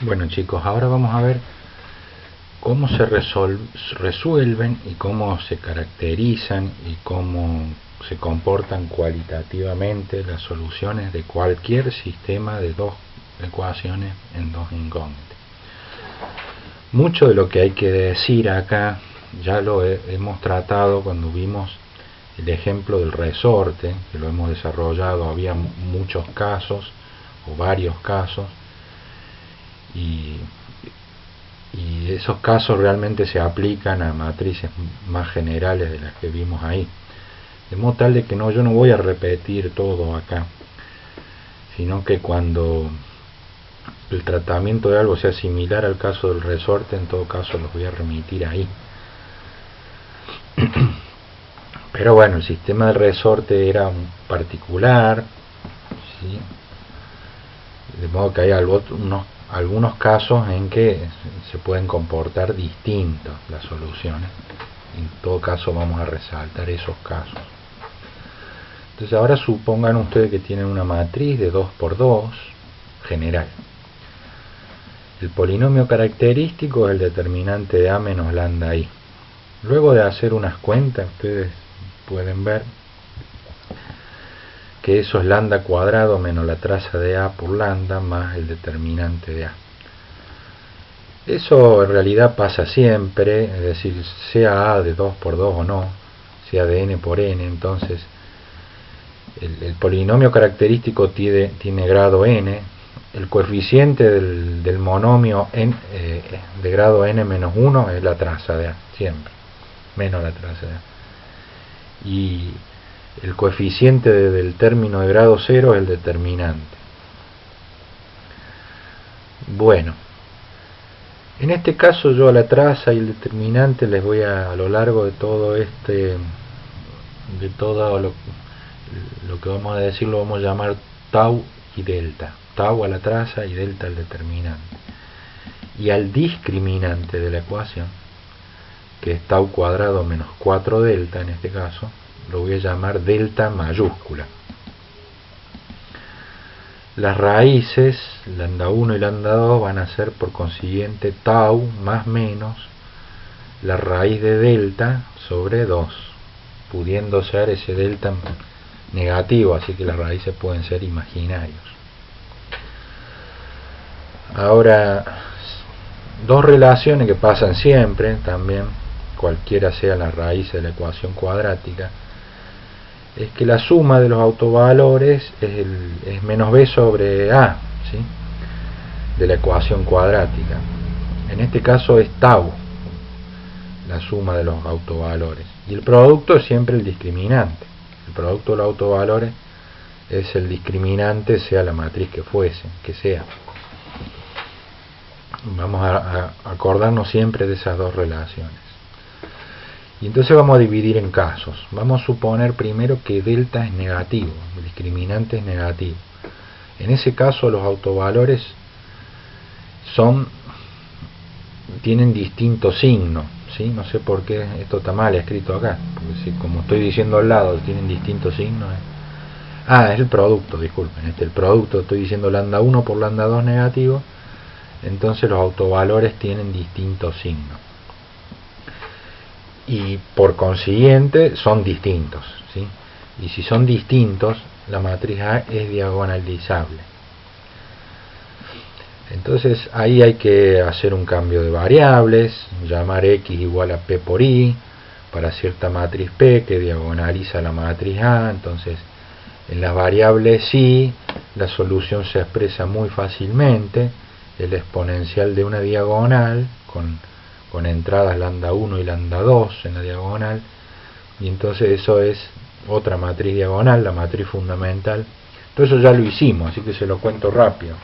Bueno chicos, ahora vamos a ver cómo se resuelven y cómo se caracterizan y cómo se comportan cualitativamente las soluciones de cualquier sistema de dos ecuaciones en dos incógnitas. Mucho de lo que hay que decir acá ya lo hemos tratado cuando vimos el ejemplo del resorte, que lo hemos desarrollado. Había muchos casos o varios casos y esos casos realmente se aplican a matrices más generales de las que vimos ahí, de modo tal de que yo no voy a repetir todo acá, sino que cuando el tratamiento de algo sea similar al caso del resorte, en todo caso los voy a remitir ahí. Pero bueno, el sistema del resorte era un particular, ¿sí? De modo que hay algunos casos en que se pueden comportar distintos las soluciones. En todo caso vamos a resaltar esos casos. Entonces ahora supongan ustedes que tienen una matriz de 2×2 general. El polinomio característico es el determinante de A menos lambda I. Luego de hacer unas cuentas, ustedes pueden ver que eso es lambda cuadrado menos la traza de A por lambda más el determinante de A. Eso en realidad pasa siempre, es decir, sea A de 2×2 o no, sea de n por n. Entonces el polinomio característico tiene grado n, el coeficiente del monomio de grado n menos 1 es la traza de A, siempre, menos la traza de A. Y el coeficiente del término de grado 0 es el determinante. Bueno, en este caso yo a la traza y el determinante les voy a lo largo de todo lo que vamos a decir, lo vamos a llamar tau y delta. Tau a la traza y delta al determinante. Y al discriminante de la ecuación, que es tau cuadrado menos 4 delta en este caso, lo voy a llamar delta mayúscula. Las raíces, lambda 1 y lambda 2, van a ser por consiguiente tau más menos la raíz de delta sobre 2, pudiendo ser ese delta negativo, así que las raíces pueden ser imaginarios. Ahora, dos relaciones que pasan siempre también, cualquiera sea la raíz de la ecuación cuadrática, es que la suma de los autovalores es menos b sobre a, ¿sí?, de la ecuación cuadrática. En este caso es tau, la suma de los autovalores. Y el producto es siempre el discriminante. El producto de los autovalores es el discriminante, sea la matriz que sea. Vamos a acordarnos siempre de esas dos relaciones. Y entonces vamos a dividir en casos. Vamos a suponer primero que delta es negativo, el discriminante es negativo. En ese caso los autovalores tienen distinto signo, ¿sí? No sé por qué esto está mal escrito acá, porque si, como estoy diciendo al lado, tienen distinto signo. Es el producto, disculpen, el producto, estoy diciendo lambda 1 por lambda 2 negativo, entonces los autovalores tienen distinto signo. Y por consiguiente son distintos, ¿sí? Y si son distintos, la matriz A es diagonalizable. Entonces ahí hay que hacer un cambio de variables, llamar x igual a p por i para cierta matriz P que diagonaliza la matriz A. Entonces en las variables i la solución se expresa muy fácilmente, el exponencial de una diagonal con entradas lambda 1 y lambda 2 en la diagonal, y entonces eso es otra matriz diagonal, la matriz fundamental. Todo eso ya lo hicimos, así que se lo cuento rápido.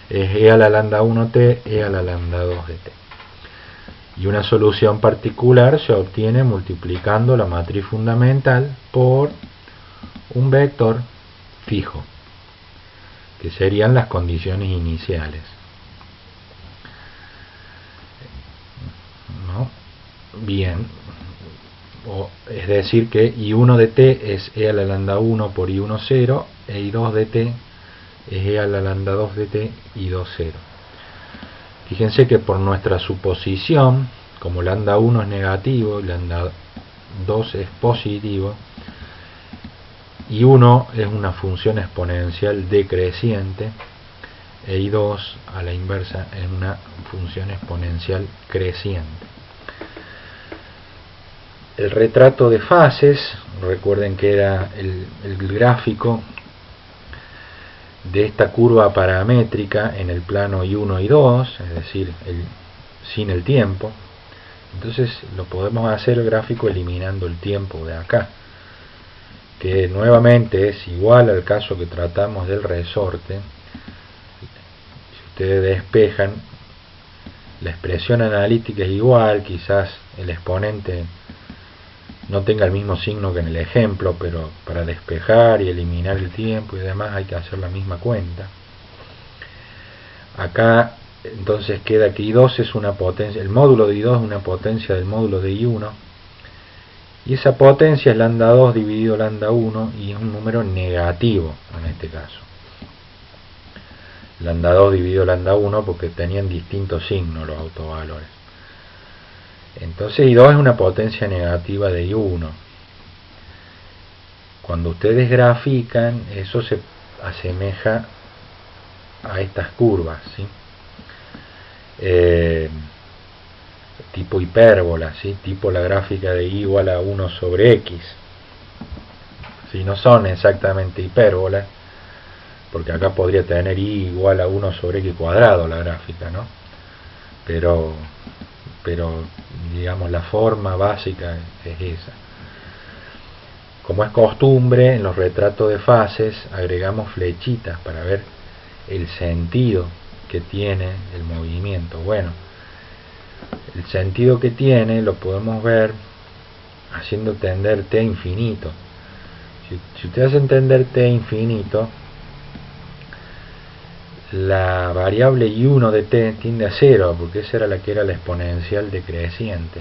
Es e a la lambda 1t, e a la lambda 2 de t. Y una solución particular se obtiene multiplicando la matriz fundamental por un vector fijo, que serían las condiciones iniciales. ¿No? Bien, es decir que I1 de t es e a la lambda 1 por I1 0, e I2 de t es e a la lambda 2 de t, I2 0. Fíjense que por nuestra suposición, como lambda 1 es negativo y lambda 2 es positivo, y 1 es una función exponencial decreciente, e i2 a la inversa es una función exponencial creciente. El retrato de fases, recuerden que era el gráfico de esta curva paramétrica en el plano i1 y 2, es decir, sin el tiempo. Entonces lo podemos hacer el gráfico eliminando el tiempo de acá, que nuevamente es igual al caso que tratamos del resorte. Si ustedes despejan, la expresión analítica es igual, quizás el exponente no tenga el mismo signo que en el ejemplo, pero para despejar y eliminar el tiempo y demás hay que hacer la misma cuenta. Acá entonces queda que i2 es una potencia, el módulo de i2 es una potencia del módulo de i1, y esa potencia es lambda 2 dividido lambda 1, y es un número negativo en este caso. Lambda 2 dividido lambda 1 porque tenían distintos signos los autovalores. Entonces i2 es una potencia negativa de i1. Cuando ustedes grafican, eso se asemeja a estas curvas, ¿sí? Tipo hipérbola, ¿sí? Tipo la gráfica de i igual a 1 sobre x. ¿Sí? No son exactamente hipérbolas, porque acá podría tener i igual a 1 sobre x cuadrado la gráfica, ¿no? Pero digamos la forma básica es esa. Como es costumbre, en los retratos de fases agregamos flechitas para ver el sentido que tiene el movimiento. Bueno, el sentido que tiene lo podemos ver haciendo tender t infinito. Si usted hace tender t infinito, la variable i1 de t tiende a 0, porque esa era la que era la exponencial decreciente,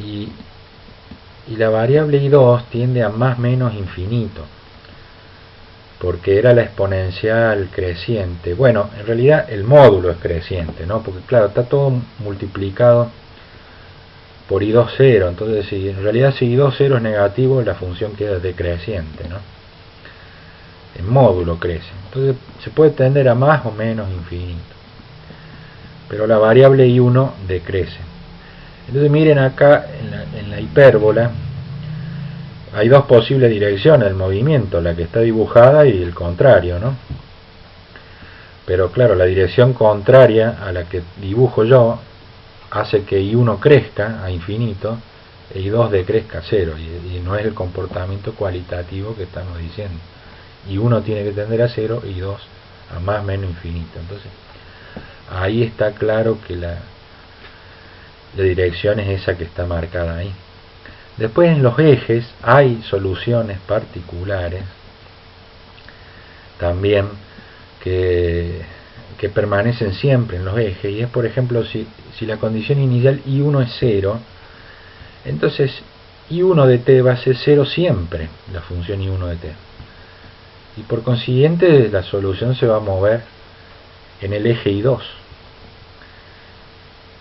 y la variable i2 tiende a más menos infinito, porque era la exponencial creciente. Bueno, en realidad el módulo es creciente, ¿no? Porque claro, está todo multiplicado por i2 0, entonces si en realidad si i2 0 es negativo, la función queda decreciente, ¿no? El módulo crece, entonces se puede tender a más o menos infinito, pero la variable i1 decrece. Entonces miren acá en la hipérbola hay dos posibles direcciones del movimiento, la que está dibujada y el contrario, ¿no? Pero claro, la dirección contraria a la que dibujo yo hace que i1 crezca a infinito e i2 decrezca a 0, y no es el comportamiento cualitativo que estamos diciendo. I1 tiene que tender a 0 y 2 a más o menos infinito. Entonces ahí está claro que la dirección es esa que está marcada ahí. Después en los ejes hay soluciones particulares también que permanecen siempre en los ejes, y es por ejemplo si la condición inicial i1 es 0, entonces i1 de t va a ser 0 siempre, la función i1 de t, y por consiguiente la solución se va a mover en el eje i2,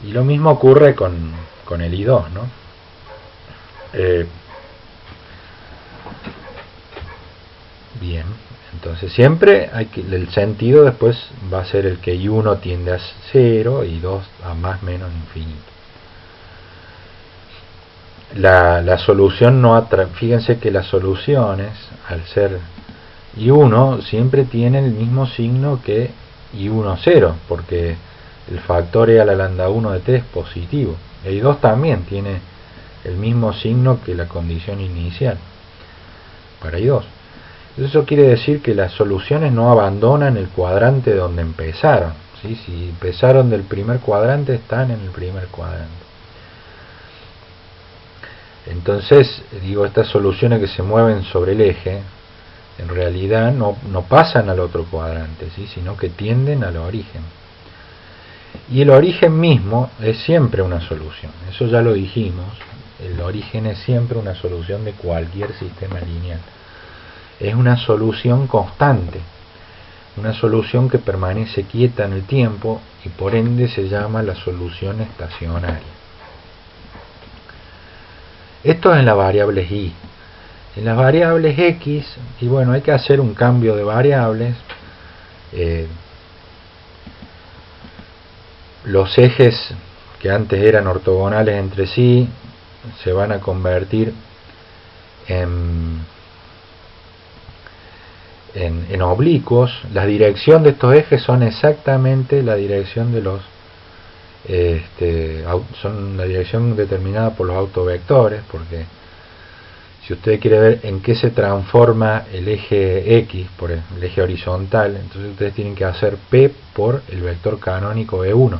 y lo mismo ocurre con el i2, ¿no? Bien, entonces siempre hay que, el sentido después va a ser el que i1 tiende a 0 y 2 a más menos infinito. La solución no fíjense que las soluciones, al ser i1, siempre tienen el mismo signo que i1 0, porque el factor e a la lambda 1 de t es positivo, e i2 también tiene el mismo signo que la condición inicial para i2. Eso quiere decir que las soluciones no abandonan el cuadrante donde empezaron, ¿sí? Si empezaron del primer cuadrante, están en el primer cuadrante. Entonces, digo, estas soluciones que se mueven sobre el eje, en realidad no pasan al otro cuadrante, ¿sí? Sino que tienden al origen. Y el origen mismo es siempre una solución, eso ya lo dijimos. El origen es siempre una solución de cualquier sistema lineal. Es una solución constante. una solución que permanece quieta en el tiempo y por ende se llama la solución estacionaria. Esto es en las variables y. En las variables x, y bueno, hay que hacer un cambio de variables. Los ejes que antes eran ortogonales entre sí se van a convertir en oblicuos. La dirección de estos ejes son exactamente la dirección de los son la dirección determinada por los autovectores, porque si usted quiere ver en qué se transforma el eje X por el eje horizontal, entonces ustedes tienen que hacer P por el vector canónico E1.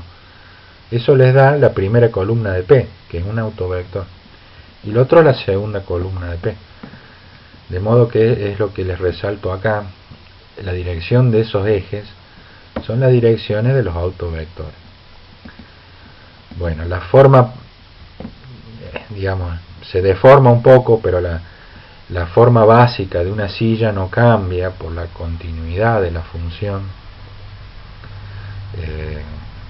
Eso les da la primera columna de P, que es un autovector, y el otro la segunda columna de P. De modo que es lo que les resalto acá, la dirección de esos ejes son las direcciones de los autovectores. Bueno, la forma, digamos, se deforma un poco, pero la forma básica de una silla no cambia por la continuidad de la función.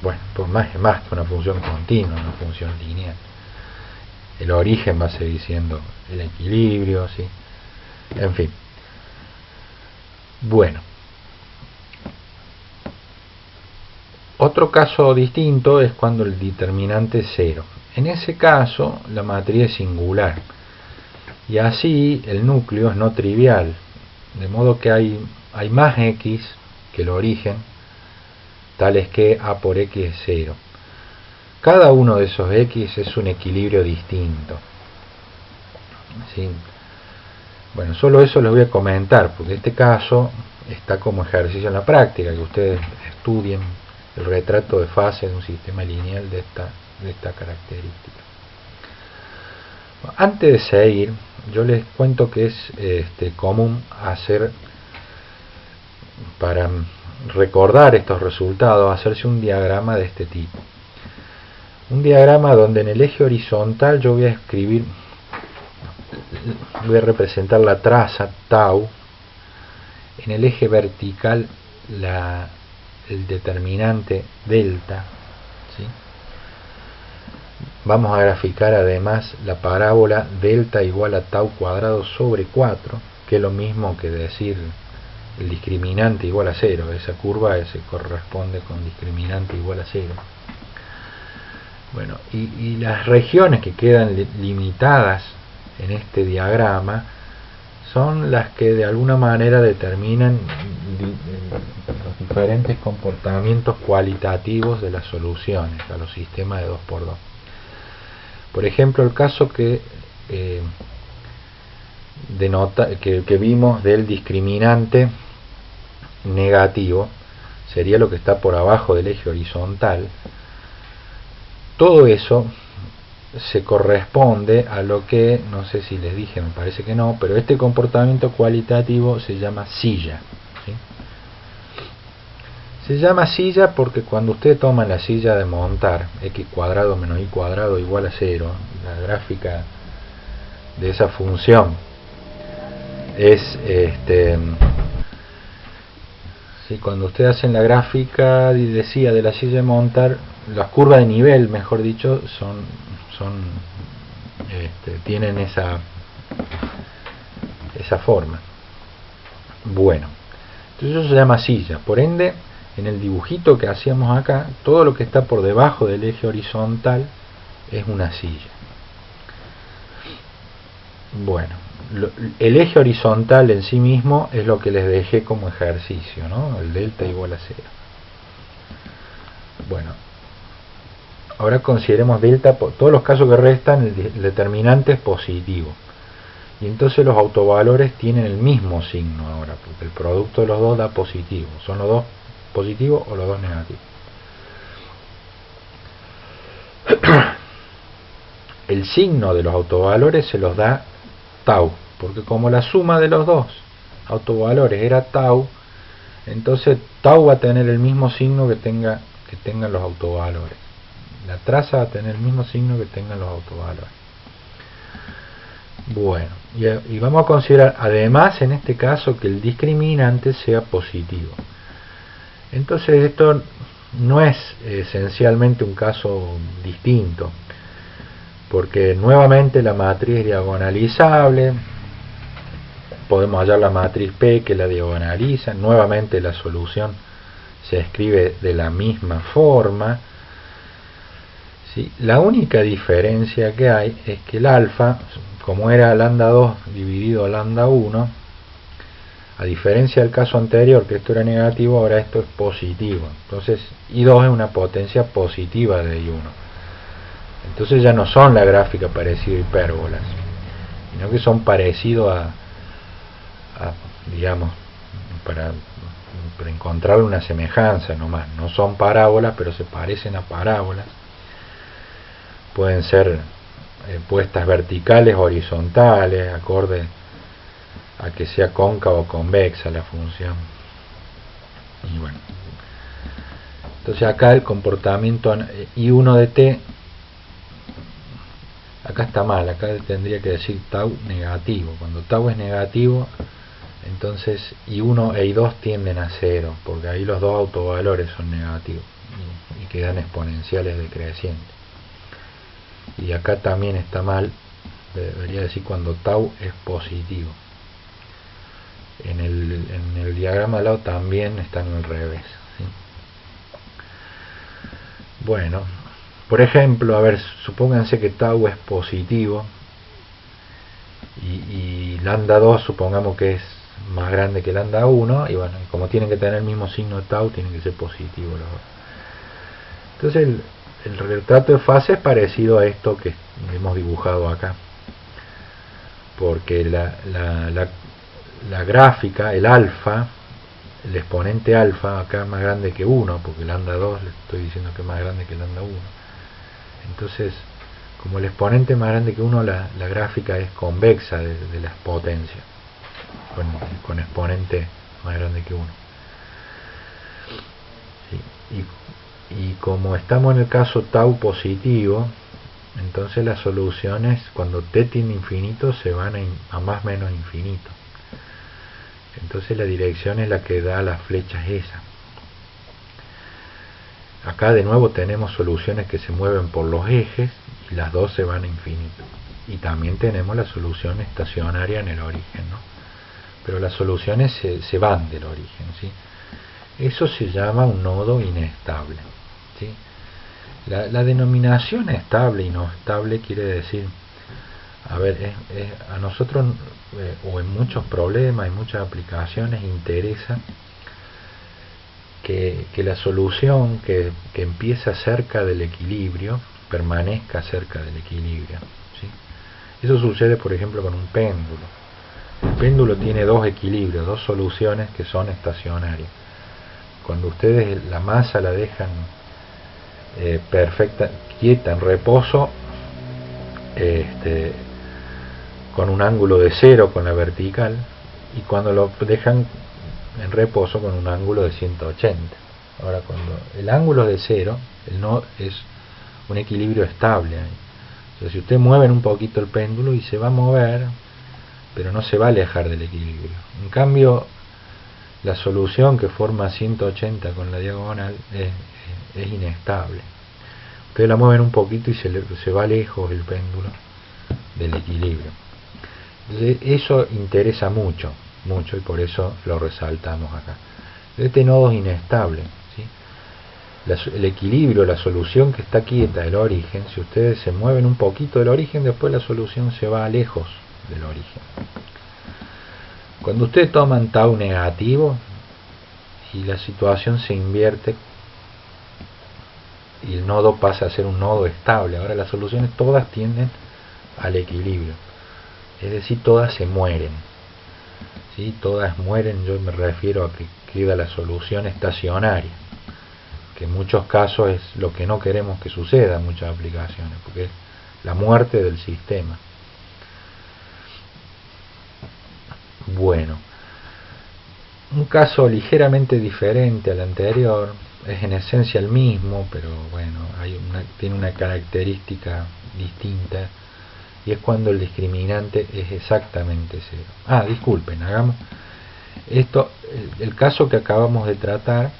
Bueno, pues más que una función continua, una función lineal. El origen va a seguir siendo el equilibrio, ¿sí? En fin. Bueno. Otro caso distinto es cuando el determinante es 0. En ese caso, la matriz es singular. Y así el núcleo es no trivial. De modo que hay más x que el origen, tales que a por x es 0. Cada uno de esos x es un equilibrio distinto. ¿Sí? Bueno, solo eso les voy a comentar, porque este caso está como ejercicio en la práctica, que ustedes estudien el retrato de fase de un sistema lineal de esta característica. Antes de seguir, yo les cuento que es común hacer, para recordar estos resultados, hacerse un diagrama de este tipo. Un diagrama donde en el eje horizontal yo voy a representar la traza tau, en el eje vertical el determinante delta, ¿sí? Vamos a graficar además la parábola delta igual a tau cuadrado sobre 4, que es lo mismo que decir el discriminante igual a 0. Esa curva se corresponde con discriminante igual a 0. Bueno, y las regiones que quedan limitadas en este diagrama son las que de alguna manera determinan los diferentes comportamientos cualitativos de las soluciones a los sistemas de 2×2. Por ejemplo, el caso que vimos del discriminante negativo sería lo que está por abajo del eje horizontal. Todo eso se corresponde a lo que, no sé si les dije, me parece que no, pero este comportamiento cualitativo se llama silla, ¿sí? Se llama silla porque cuando usted toma la silla de montar, x cuadrado menos y cuadrado igual a 0, la gráfica de esa función es ¿sí? Cuando usted hace la gráfica, decía, de la silla de montar, las curvas de nivel, mejor dicho, tienen esa forma. Bueno, entonces eso se llama silla. Por ende, en el dibujito que hacíamos acá, todo lo que está por debajo del eje horizontal es una silla. Bueno, el eje horizontal en sí mismo es lo que les dejé como ejercicio, ¿no? El delta igual a 0. Bueno, ahora consideremos delta, por todos los casos que restan, el determinante es positivo. Y entonces los autovalores tienen el mismo signo ahora, porque el producto de los dos da positivo. Son los dos positivos o los dos negativos. El signo de los autovalores se los da tau, porque como la suma de los dos autovalores era tau, entonces tau va a tener el mismo signo que tengan los autovalores. La traza va a tener el mismo signo que tengan los autovalores. Bueno, y vamos a considerar además en este caso que el discriminante sea positivo. Entonces esto no es esencialmente un caso distinto, porque nuevamente la matriz es diagonalizable, podemos hallar la matriz P que la diagonaliza, nuevamente la solución se escribe de la misma forma, ¿sí? La única diferencia que hay es que el alfa, como era lambda 2 dividido lambda 1, a diferencia del caso anterior que esto era negativo, ahora esto es positivo. Entonces I2 es una potencia positiva de I1. Entonces ya no son la gráfica parecida a hipérbolas, sino que son parecidos digamos, para encontrar una semejanza nomás. No son parábolas, pero se parecen a parábolas. Pueden ser puestas verticales, horizontales, acorde a que sea cóncava o convexa la función. Y bueno, entonces acá el comportamiento I1 de t, acá está mal, acá tendría que decir tau negativo. Cuando tau es negativo, entonces I1 e I2 tienden a 0, porque ahí los dos autovalores son negativos y quedan exponenciales decrecientes. Y acá también está mal, debería decir cuando tau es positivo. En el diagrama al lado también están al revés, ¿sí? Bueno, por ejemplo, a ver, supónganse que tau es positivo y lambda 2 supongamos que es más grande que lambda 1, y bueno, como tienen que tener el mismo signo de tau, tienen que ser positivos los dos. Entonces el retrato de fase es parecido a esto que hemos dibujado acá, porque la gráfica, el alfa, el exponente alfa acá es más grande que 1, porque lambda 2 le estoy diciendo que es más grande que lambda 1. Entonces, como el exponente es más grande que 1, la gráfica es convexa de las potencias, con exponente más grande que 1. ¿Sí? Y como estamos en el caso tau positivo, entonces las soluciones cuando t tiende a infinito se van a más menos infinito. Entonces la dirección es la que da las flechas esa. Acá de nuevo tenemos soluciones que se mueven por los ejes y las dos se van a infinito. Y también tenemos la solución estacionaria en el origen, ¿no? Pero las soluciones se van del origen, ¿sí? Eso se llama un nodo inestable, ¿sí? La denominación estable y no estable quiere decir, a ver, a nosotros o en muchos problemas, en muchas aplicaciones interesa que la solución que empieza cerca del equilibrio permanezca cerca del equilibrio, ¿sí? Eso sucede por ejemplo con un péndulo. El péndulo tiene dos equilibrios, dos soluciones que son estacionarias. Cuando ustedes la masa la dejan perfecta, quieta, en reposo, con un ángulo de 0 con la vertical, y cuando lo dejan en reposo con un ángulo de 180. Ahora, cuando el ángulo es de 0, el no es un equilibrio estable. Entonces, si ustedes mueven un poquito el péndulo y se va a mover, pero no se va a alejar del equilibrio. En cambio, la solución que forma 180 con la diagonal es inestable. Ustedes la mueven un poquito y se va lejos el péndulo del equilibrio. Entonces, eso interesa mucho, y por eso lo resaltamos acá. Este nodo es inestable, ¿sí? El equilibrio, la solución que está quieta, el origen, si ustedes se mueven un poquito del origen, después la solución se va lejos del origen. Cuando ustedes toman tau negativo y la situación se invierte y el nodo pasa a ser un nodo estable, ahora las soluciones todas tienden al equilibrio, es decir, todas se mueren, ¿sí? Todas mueren, yo me refiero a que queda la solución estacionaria, que en muchos casos es lo que no queremos que suceda en muchas aplicaciones, porque es la muerte del sistema. Bueno, un caso ligeramente diferente al anterior, es en esencia el mismo, pero bueno, tiene una característica distinta, y es cuando el discriminante es exactamente 0. Disculpen, hagamos esto, el caso que acabamos de tratar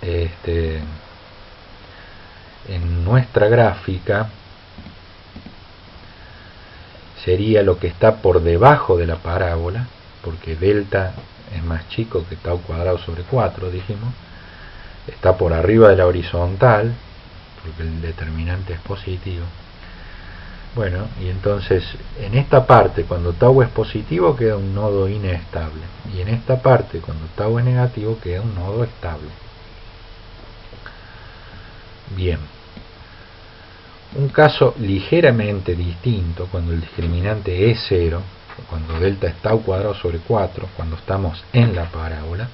en nuestra gráfica sería lo que está por debajo de la parábola, porque delta es más chico que tau cuadrado sobre 4, dijimos, está por arriba de la horizontal, porque el determinante es positivo. Bueno, y entonces en esta parte, cuando tau es positivo, queda un nodo inestable, y en esta parte, cuando tau es negativo, queda un nodo estable. Bien, un caso ligeramente distinto, cuando el discriminante es 0, cuando delta es tau cuadrado sobre 4, cuando estamos en la parábola,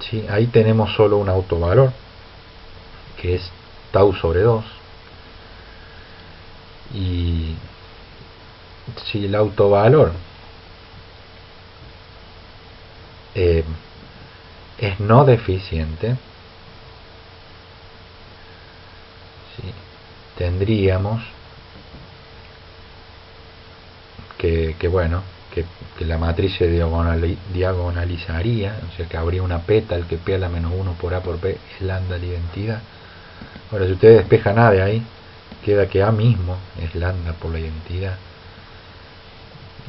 ¿sí? Ahí tenemos solo un autovalor, que es tau sobre 2, y si el autovalor es no deficiente, ¿sí? Tendríamos que la matriz se diagonalizaría, o sea que habría una pétal que P a la menos 1 por A por P es lambda la identidad. Ahora, si ustedes despejan A de ahí, queda que A mismo es lambda por la identidad.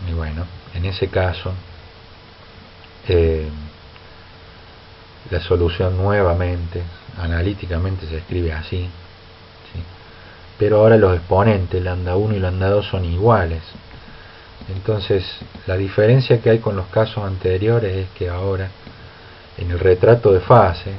Y bueno, en ese caso la solución nuevamente analíticamente se escribe así, ¿sí? Pero ahora los exponentes lambda 1 y lambda 2 son iguales. Entonces la diferencia que hay con los casos anteriores es que ahora en el retrato de fases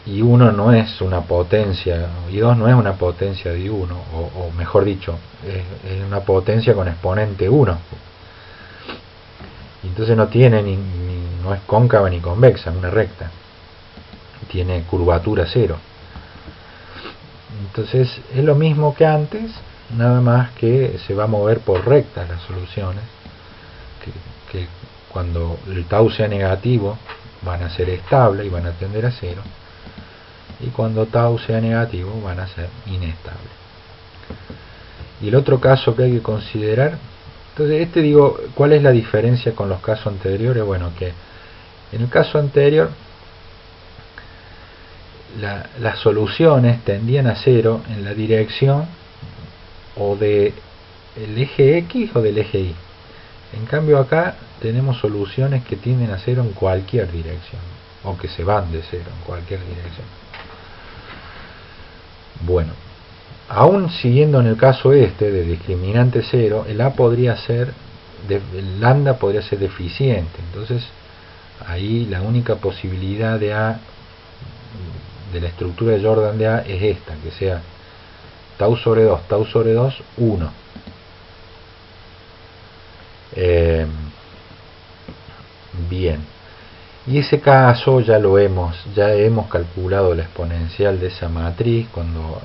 I1 no es una potencia, I2 no es una potencia de I1, o mejor dicho, es una potencia con exponente 1. Entonces no tiene no es cóncava ni convexa, una recta. Tiene curvatura 0. Entonces es lo mismo que antes, nada más que se va a mover por rectas las soluciones, que cuando el tau sea negativo van a ser estables y van a tender a 0, y cuando tau sea negativo van a ser inestables. Y el otro caso que hay que considerar, entonces digo, ¿cuál es la diferencia con los casos anteriores? Bueno, que en el caso anterior las soluciones tendían a 0 en la dirección o del eje X o del eje Y. En cambio acá tenemos soluciones que tienden a 0 en cualquier dirección, o que se van de 0 en cualquier dirección. Bueno, aún siguiendo en el caso de discriminante 0, el A podría ser, el lambda podría ser deficiente. Entonces ahí la única posibilidad de A, de la estructura de Jordan de A, es esta, que sea tau sobre 2, 1. Bien, y ese caso ya hemos calculado la exponencial de esa matriz cuando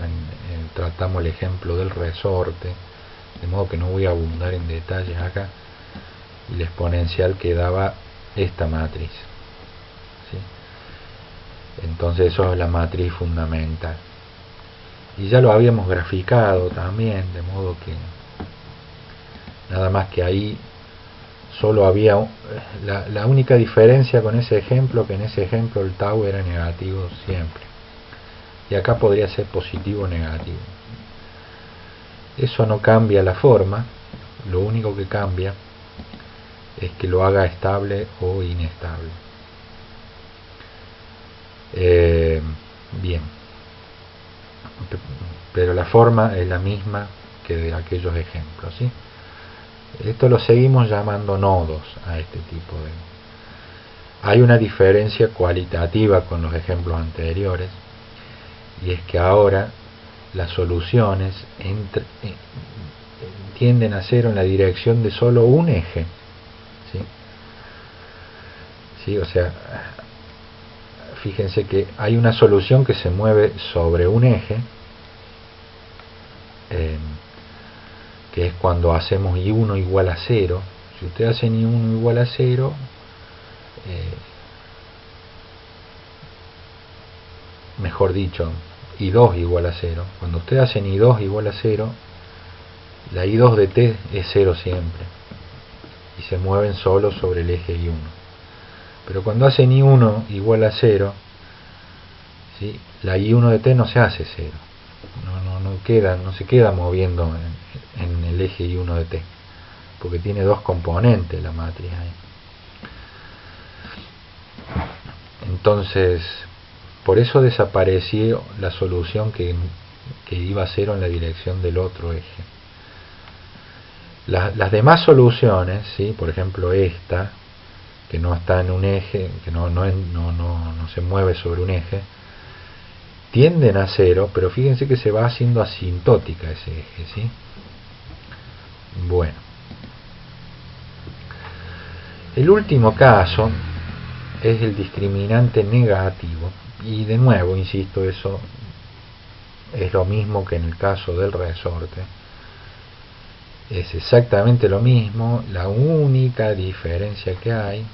tratamos el ejemplo del resorte, de modo que no voy a abundar en detalles acá. Y la exponencial que daba esta matriz, ¿sí? Entonces eso es la matriz fundamental, y ya lo habíamos graficado también, de modo que nada más que ahí solo había la única diferencia con ese ejemplo, que en ese ejemplo el tau era negativo siempre, y acá podría ser positivo o negativo. Eso no cambia la forma, lo único que cambia es que lo haga estable o inestable. Bien, pero la forma es la misma que de aquellos ejemplos, ¿sí? Esto lo seguimos llamando nodos a este tipo de... Hay una diferencia cualitativa con los ejemplos anteriores, y es que ahora las soluciones tienden a 0 en la dirección de solo un eje, ¿sí? ¿Sí? O sea, fíjense que hay una solución que se mueve sobre un eje, que es cuando hacemos I1 igual a 0. Si ustedes hacen I1 igual a 0, mejor dicho, I2 igual a 0. Cuando ustedes hacen I2 igual a 0, la I2 de t es 0 siempre, y se mueven solo sobre el eje I1. Pero cuando hacen I1 igual a 0, ¿sí?, la I1 de t no se hace 0. No se queda moviendo en el eje I1 de t, porque tiene dos componentes la matriz ahí. Entonces, por eso desapareció la solución que iba a 0 en la dirección del otro eje. Las demás soluciones, ¿sí?, por ejemplo esta, que no está en un eje, que no se mueve sobre un eje, tienden a 0, pero fíjense que se va haciendo asintótica ese eje, ¿sí? Bueno, el último caso es el discriminante negativo, y de nuevo, insisto, eso es lo mismo que en el caso del resorte. Es exactamente lo mismo, la única diferencia que hay,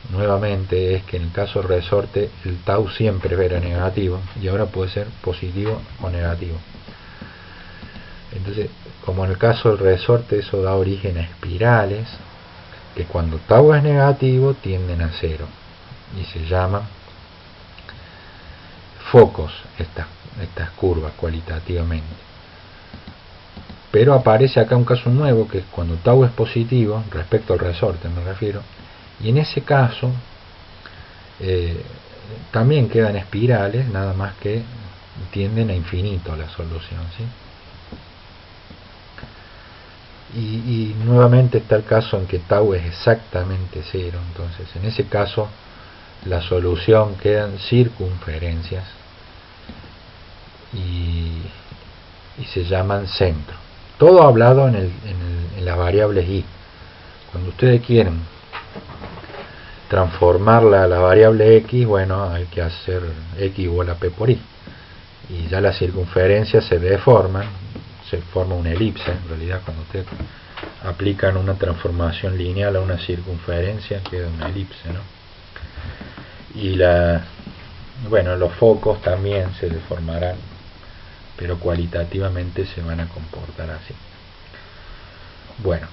nuevamente, es que en el caso del resorte el tau siempre era negativo, y ahora puede ser positivo o negativo. Entonces, como en el caso del resorte, eso da origen a espirales, que cuando tau es negativo tienden a 0, y se llaman focos estas curvas cualitativamente. Pero aparece acá un caso nuevo, que es cuando tau es positivo, respecto al resorte me refiero, y en ese caso también quedan espirales, nada más que tienden a infinito la solución, ¿sí? Y nuevamente está el caso en que tau es exactamente 0, entonces en ese caso la solución quedan circunferencias y se llaman centro. Todo hablado en las variables y. Cuando ustedes quieren transformarla a la variable x, bueno, hay que hacer x igual a p por y, y ya las circunferencias se deforman, se forma una elipse. En realidad, cuando ustedes aplican una transformación lineal a una circunferencia, queda una elipse, ¿no? Y los focos también se deformarán, pero cualitativamente se van a comportar así. Bueno,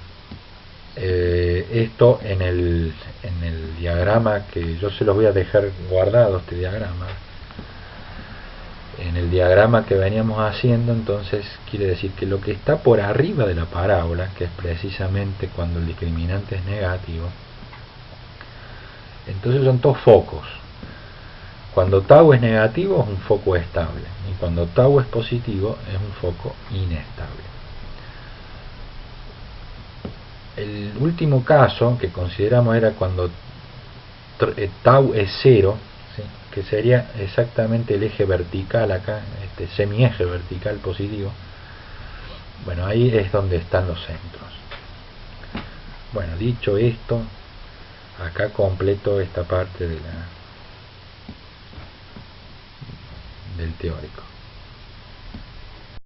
esto en el diagrama, que yo se los voy a dejar guardado, este diagrama. En el diagrama que veníamos haciendo, entonces quiere decir que lo que está por arriba de la parábola, que es precisamente cuando el discriminante es negativo, entonces son todos focos. Cuando tau es negativo es un foco estable, y cuando tau es positivo es un foco inestable. El último caso que consideramos era cuando tau es 0, ¿sí?, que sería exactamente el eje vertical acá, este semieje vertical positivo. Bueno, ahí es donde están los centros. Bueno, dicho esto, acá completo esta parte del teórico.